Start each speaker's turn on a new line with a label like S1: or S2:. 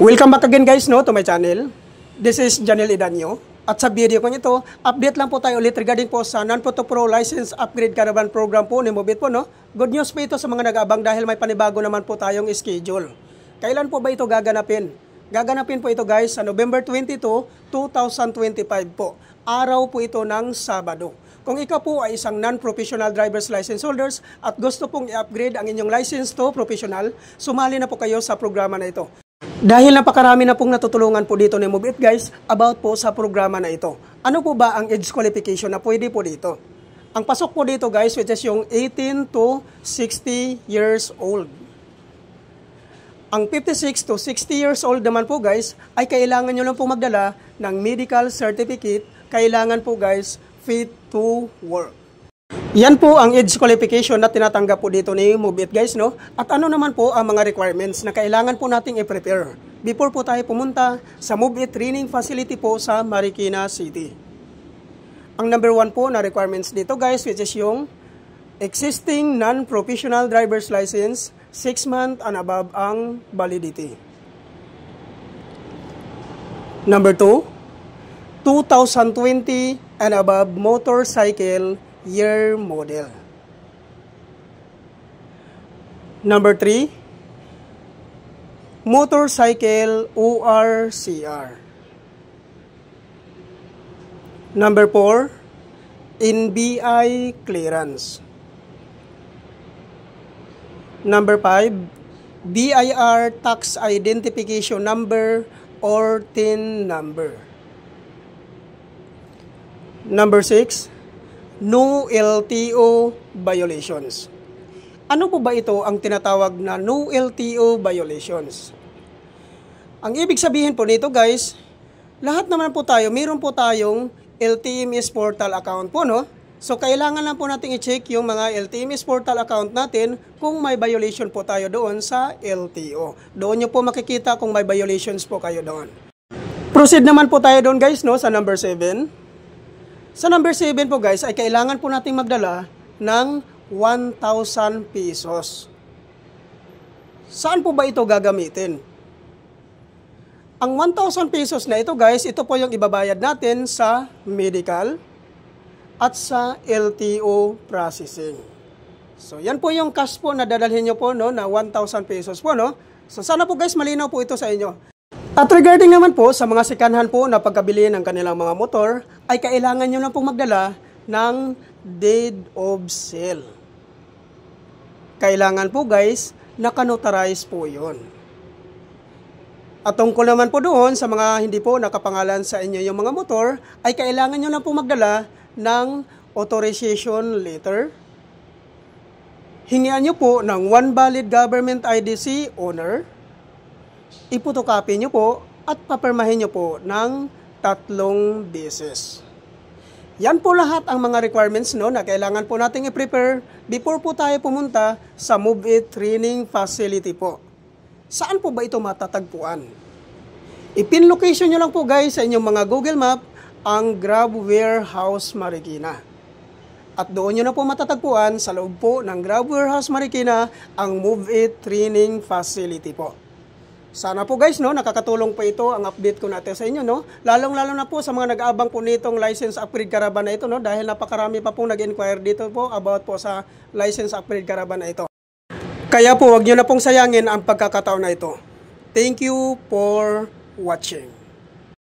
S1: Welcome back again guys to my channel. This is Janel Idanyo. At sa video ko ito, update lang po tayo ulit regarding po sa Non-Photo Pro License Upgrade Caravan Program po ni Move It po, no? Good news po ito sa mga nag-aabang dahil may panibago naman po tayong schedule. Kailan po ba ito gaganapin? Gaganapin po ito guys sa November 22, 2025 po. Araw po ito ng Sabado. Kung ikaw po ay isang non-professional driver's license holders at gusto pong i-upgrade ang inyong license to professional, sumali na po kayo sa programa na ito. Dahil napakarami na pong natutulungan po dito ni Move It guys about po sa programa na ito. Ano po ba ang age qualification na pwede po dito? Ang pasok po dito guys which is yung 18 to 60 years old. Ang 56 to 60 years old naman po guys ay kailangan nyo lang po magdala ng medical certificate. Kailangan po guys fit to work. Yan po ang age qualification na tinatanggap po dito ni Move It guys, no? At ano naman po ang mga requirements na kailangan po nating i-prepare before po tayo pumunta sa Move It Training Facility po sa Marikina City. Ang number 1 po na requirements dito guys which is yung existing non-professional driver's license, 6 months and above ang validity. Number 2, 2020 and above motorcycle year model. Number 3, motorcycle ORCR. Number 4, NBI clearance. Number 5, BIR tax identification number or TIN number. Number 6, no LTO violations. Ano po ba ito ang tinatawag na no LTO violations? Ang ibig sabihin po nito guys, lahat naman po tayo, mayroon po tayong LTMS portal account po, no? So kailangan lang po natin i-check yung mga LTMS portal account natin kung may violation po tayo doon sa LTO. Doon nyo po makikita kung may violations po kayo doon. Proceed naman po tayo doon guys, no, sa number 7. Sa number 7 po guys ay kailangan po nating magdala ng 1,000 pesos. Saan po ba ito gagamitin? Ang 1,000 pesos na ito guys, ito po yung ibabayad natin sa medical at sa LTO processing. So yan po yung cash po na dadalhin nyo po, no, na 1,000 pesos po, no. So sana po guys malinaw po ito sa inyo. At regarding naman po sa mga sikanhan po na pagkabili ng kanilang mga motor, ay kailangan nyo lang pong magdala ng deed of sale. Kailangan po guys, nakanotarize po yun. At tungkol naman po doon sa mga hindi po nakapangalan sa inyo yung mga motor, ay kailangan nyo lang pong magdala ng authorization letter. Hingian nyo po ng one valid government IDC owner. Ipotocopy nyo po at papirmahin nyo po ng 3 beses. Yan po lahat ang mga requirements, no, na kailangan po nating i-prepare before po tayo pumunta sa Move It Training Facility po. Saan po ba ito matatagpuan? I-pin location nyo lang po guys sa inyong mga Google Map ang Grab Warehouse Marikina. At doon nyo na po matatagpuan sa loob po ng Grab Warehouse Marikina ang Move It Training Facility po. Sana po guys, no, nakakatulong po ito ang update ko natin sa inyo, no. Lalong-lalo na po sa mga nag-aabang po nitong license upgrade caravan na ito, no, dahil napakarami pa pong nag-inquire dito po about po sa license upgrade caravan na ito. Kaya po, wag nyo na pong sayangin ang pagkakataon na ito. Thank you for watching.